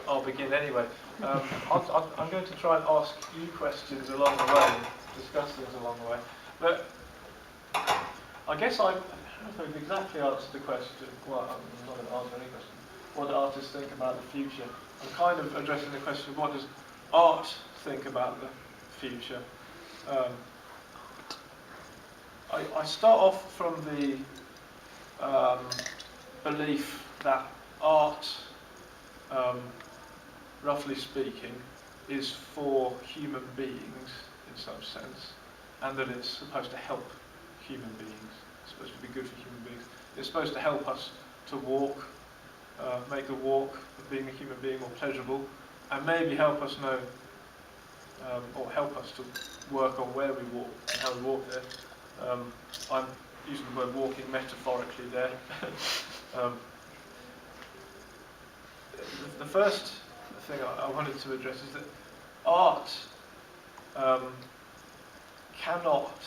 I'll begin anyway. I'm going to try and ask you questions along the way, discuss things along the way. But I guess I don't know if I've exactly answered the question. Well, I'm not going to answer any question. What do artists think about the future? I'm kind of addressing the question of what does art think about the future? I start off from the belief that art, roughly speaking, is for human beings in some sense, and that it's supposed to help human beings. It's supposed to be good for human beings. It's supposed to help us to walk, make the walk of being a human being more pleasurable, and maybe help us know, or help us to work on where we walk and how we walk there. I'm using the word walking metaphorically there. The first thing I wanted to address is that art cannot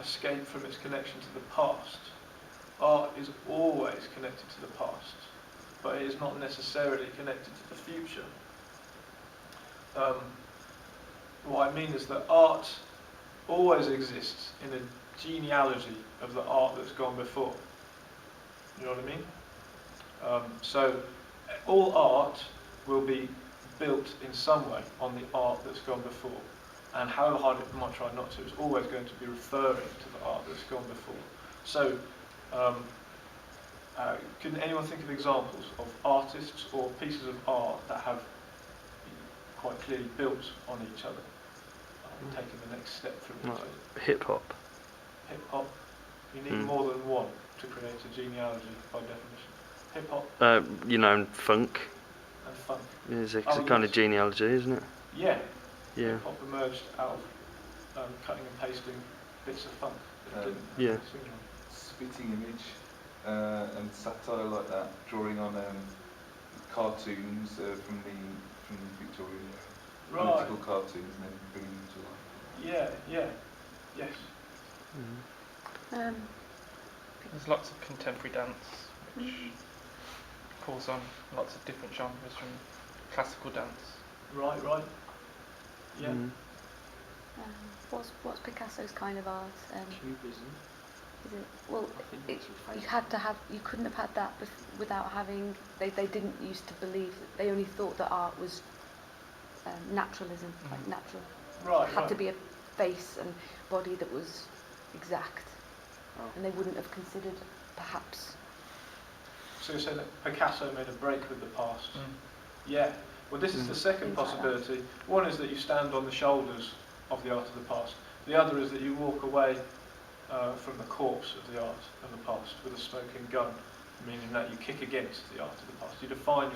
escape from its connection to the past. Art is always connected to the past, but it is not necessarily connected to the future. What I mean is that art always exists in a genealogy of the art that's gone before. You know what I mean? So all art will be built in some way on the art that's gone before. And however hard it might try not to, it's always going to be referring to the art that's gone before. So, can anyone think of examples of artists or pieces of art that have quite clearly built on each other, taking the next step from each other? Hip hop. Hip hop. You need more than one to create a genealogy by definition. Hip hop. Funk. And funk. It's a kind of genealogy, isn't it? Yeah. Yeah. Hip hop emerged out of cutting and pasting bits of funk. Yeah. Spitting image and satire like that, drawing on cartoons from the Victorian political cartoons and then bringing them to life. Yes. There's lots of contemporary dance which calls on lots of different genres from classical dance. Right. Yeah. What's Picasso's kind of art? Cubism. Is it? Well, you couldn't have had that without having. They didn't used to believe that. They only thought that art was naturalism, like natural. Right. It had to be a face and body that was exact, and they wouldn't have considered perhaps. So you're saying that Picasso made a break with the past? Yeah. Well, this is the second possibility. One is that you stand on the shoulders of the art of the past. The other is that you walk away from the corpse of the art of the past with a smoking gun, meaning that you kick against the art of the past. You define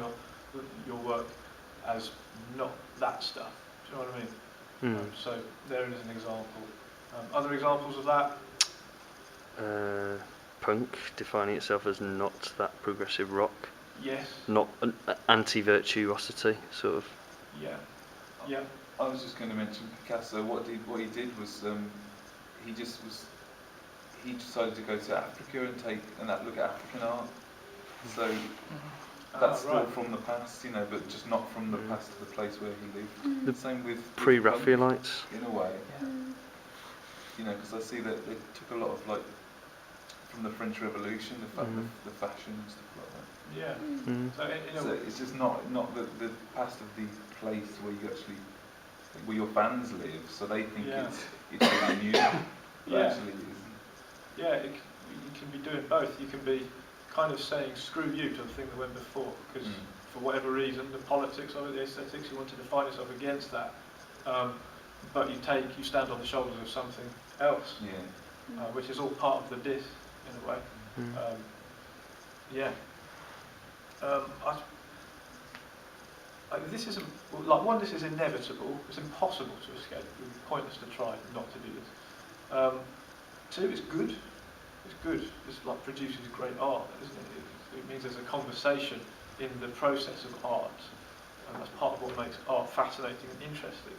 your work as not that stuff. Do you know what I mean? So there is an example. Other examples of that? Punk defining itself as not that progressive rock. Yes. Not an anti-virtuosity, sort of. Yeah. I was just going to mention Picasso. What he did was he decided to go to Africa and look at African art. So that's still from the past, but just not from the past to the place where he lived. The same with pre-Raphaelites. In a way, because I see that they took a lot of from the French Revolution, the fashion and stuff like that. Yeah. So it's just not the past of the place where your fans live. So they think it's really new. But actually, it isn't. Yeah, you can be doing both. You can be kind of saying screw you to the thing that went before, because for whatever reason, the politics of it, the aesthetics, you want to define yourself against that. But you stand on the shoulders of something else, which is all part of the diss in a way. This is this is inevitable. It's impossible to escape. It would be pointless to try not to do this. Two, it's good. It's good. It's produces great art, isn't it? It means there's a conversation in the process of art, and that's part of what makes art fascinating and interesting.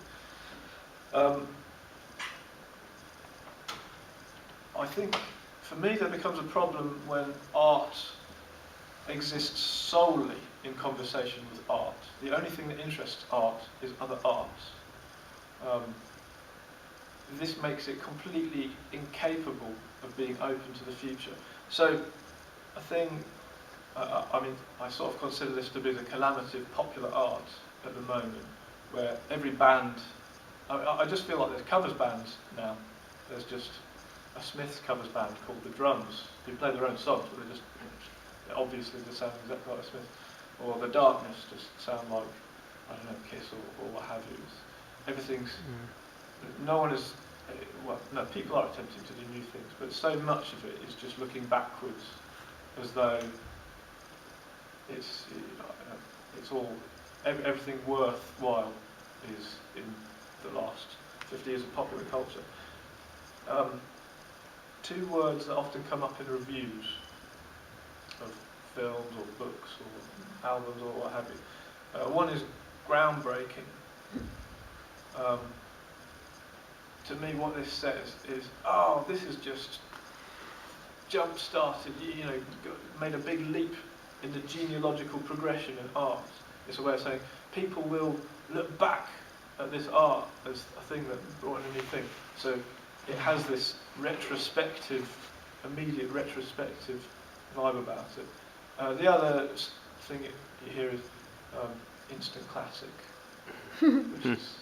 I think for me there becomes a problem when art exists solely in conversation with art. The only thing that interests art is other arts. This makes it completely incapable of being open to the future. So, a thing, I sort of consider this to be the calamity of popular art at the moment, where every band, I just feel like there's covers bands now. There's just a Smiths covers band called The Drums, who play their own songs, but they're obviously they sound exactly like Smith. Or The Darkness just sound like, I don't know, Kiss or what have you. Everything's, no one is, well, no, people are attempting to do new things, but so much of it is just looking backwards, as though it's all, everything worthwhile is in the last 50 years of popular culture. Two words that often come up in reviews of films or books or albums or what have you. One is groundbreaking. To me, what this says is, oh, this has just jump-started, made a big leap in the genealogical progression in art. It's a way of saying people will look back at this art as a thing that brought in a new thing. So it has this immediate retrospective vibe about it. The other thing you hear is instant classic, which is,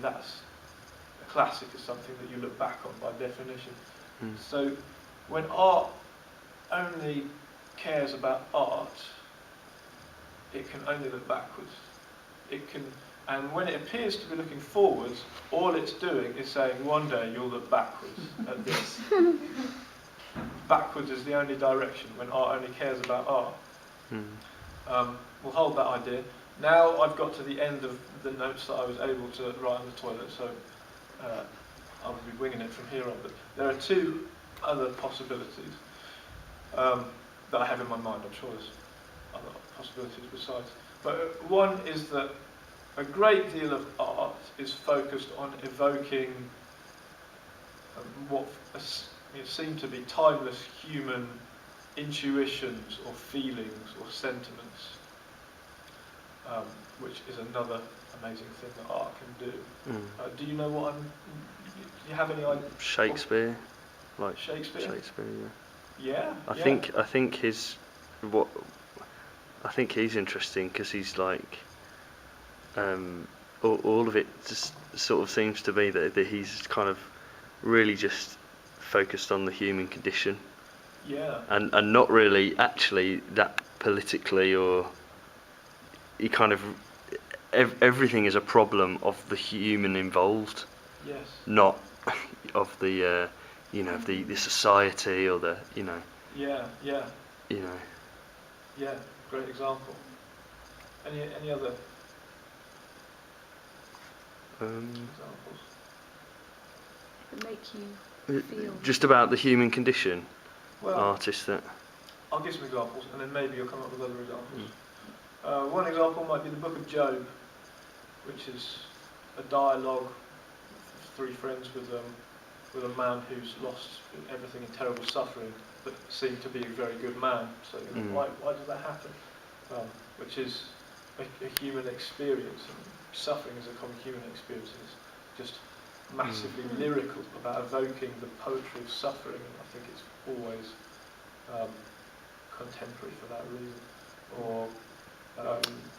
that's a classic is something that you look back on by definition. So when art only cares about art, it can only look backwards. And when it appears to be looking forwards, all it's doing is saying, one day you'll look backwards at this. Backwards is the only direction when art only cares about art. We'll hold that idea. Now I've got to the end of the notes that I was able to write on the toilet, so I'll be winging it from here on. But there are two other possibilities that I have in my mind. I'm sure there's other possibilities besides. But one is that a great deal of art is focused on evoking what seem to be timeless human intuitions or feelings or sentiments, which is another amazing thing that art can do. Do you know what do you have any idea? Shakespeare, Shakespeare, yeah. Yeah. I think he's interesting because he's like, all of it just sort of seems to be that he's kind of really just focused on the human condition. Yeah. And not really actually that politically, or he kind of everything is a problem of the human involved. Yes. Not of the of the society or the Yeah. Yeah. Great example. Any other examples? That make you feel. Just about the human condition. Well, Artists that. I'll give some examples, and then maybe you'll come up with other examples. One example might be the Book of Job, which is a dialogue of three friends with a man who's lost everything in terrible suffering, but seemed to be a very good man. So why does that happen? Which is a human experience, and suffering is a common human experience. It's just massively lyrical about evoking the poetry of suffering, and I think it's always contemporary for that reason. Or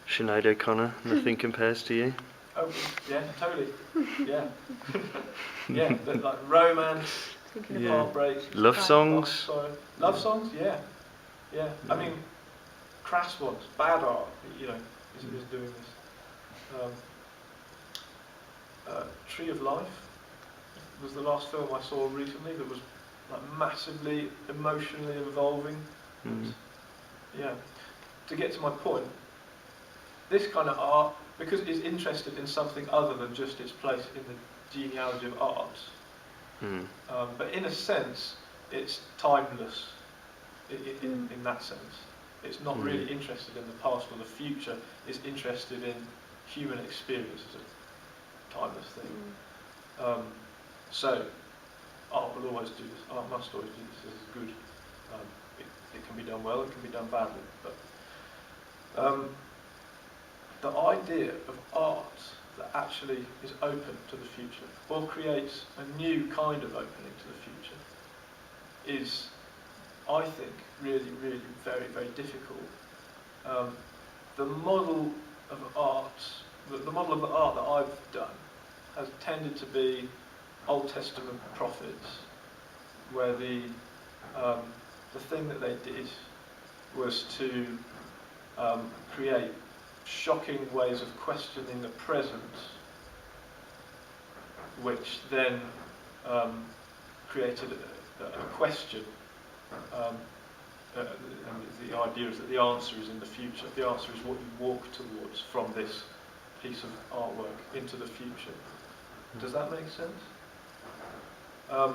Sinead O'Connor, Nothing Compares to You. Oh, yeah, totally. Yeah. Yeah, but like romance, heartbreak, love songs. Love songs, yeah. Yeah. I mean, crass ones, bad art, is doing this. Tree of Life was the last film I saw recently that was like massively emotionally involving. Yeah. To get to my point, this kind of art, because it's interested in something other than just its place in the genealogy of art, but in a sense, it's timeless in that sense. It's not really interested in the past or the future, it's interested in human experience as a timeless thing. So, art will always do this, art must always do this, this is good. it can be done well, it can be done badly. But the idea of art that actually is open to the future, or creates a new kind of opening to the future, is, I think, really, really very, very difficult. The model of art, the model of the art that I've done, has tended to be Old Testament prophets, where the thing that they did was to create shocking ways of questioning the present, which then created a question. And the idea is that the answer is in the future. The answer is what you walk towards from this piece of artwork into the future. Does that make sense? Do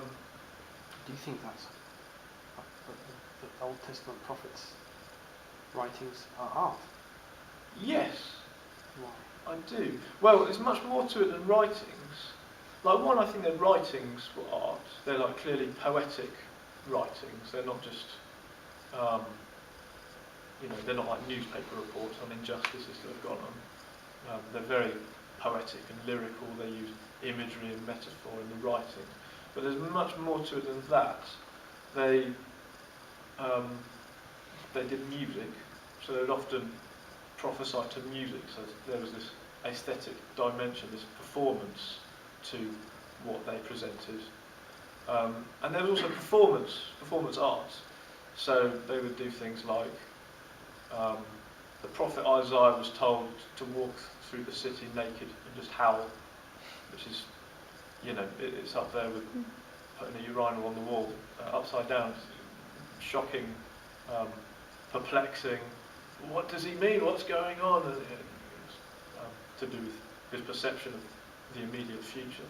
you think that's the Old Testament prophets' writings are art? Yes, Why? I do. Well, there's much more to it than writings. Like, one, I think their writings were art. They're like clearly poetic writings. They're not just, they're not like newspaper reports on injustices that have gone on. They're very poetic and lyrical. They use imagery and metaphor in the writing. But there's much more to it than that. They did music, so they'd often prophesy to music. So there was this aesthetic dimension, this performance to what they presented. And there was also performance art. So they would do things like, the prophet Isaiah was told to walk through the city naked and just howl, which is, it's up there with putting a urinal on the wall upside down. It's shocking, perplexing. What does he mean? What's going on? And it's, to do with his perception of the immediate future.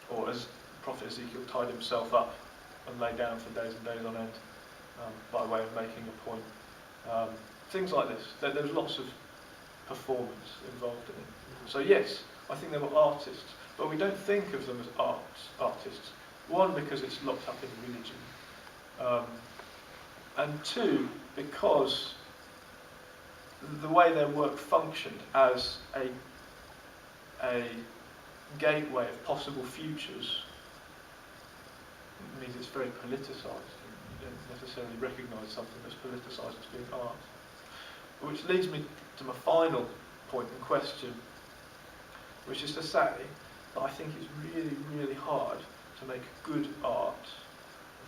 Or as Prophet Ezekiel tied himself up and lay down for days and days on end, by way of making a point. Things like this. There was lots of performance involved in it. So yes, I think they were artists, but we don't think of them as artists. One, because it's locked up in religion. And two, because the way their work functioned as a gateway of possible futures means it's very politicised. You don't necessarily recognise something that's politicised as being art. Which leads me to my final point in question, which is to say that I think it's really, really hard to make good art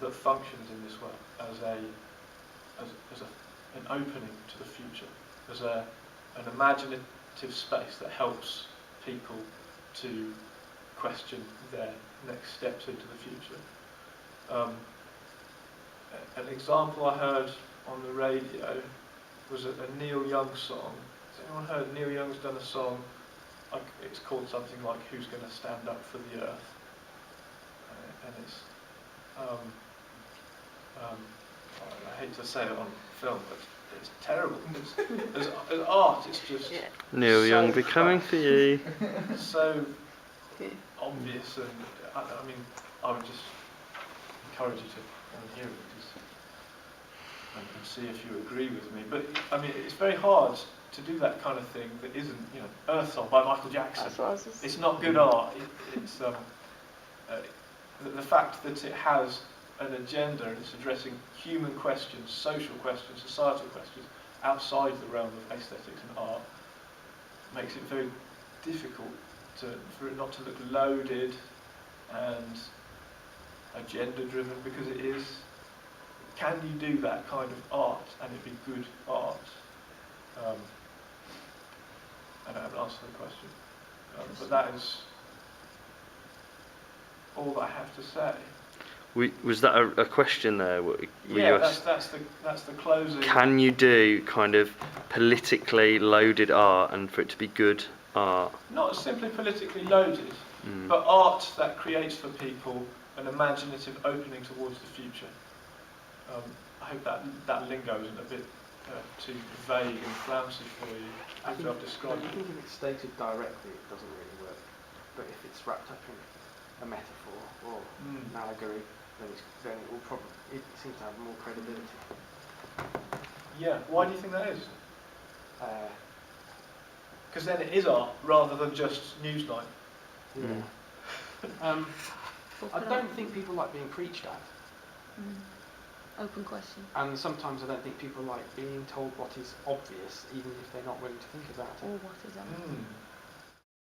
that functions in this way as an opening to the future, as an imaginative space that helps people to question their next steps into the future. An example I heard on the radio was a Neil Young song. Has anyone heard Neil Young's done a song? It's called something like "Who's Going to Stand Up for the Earth?" And it's I hate to say it on film, but it's terrible. As art, it's just Neil Young be coming for you. So obvious, and I mean, I would just encourage you to hear it and see if you agree with me. But I mean, it's very hard to do that kind of thing that isn't, Earth Song by Michael Jackson. That's what I was just... It's not good art. It's the fact that it has an agenda and it's addressing human questions, social questions, societal questions outside the realm of aesthetics and art makes it very difficult for it not to look loaded and agenda-driven, because it is. Can you do that kind of art and it be good art? I don't have an answer to the question, but that is all that I have to say. Was that a question there? Yeah, that's the closing. Can you do kind of politically loaded art and for it to be good art? Not simply politically loaded, but art that creates for people an imaginative opening towards the future. I hope that lingo isn't a bit too vague and flouncy for you after I've described it. I think if it's stated directly, it doesn't really work. But if it's wrapped up in a metaphor or an allegory, then it will probably, it seems to have more credibility. Yeah. Why do you think that is? Uh, Because then it is art rather than just Newsnight. yeah. Mm. I don't think people like being preached at. Open question. And sometimes I don't think people like being told what is obvious, even if they're not willing to think about Or it. what is art?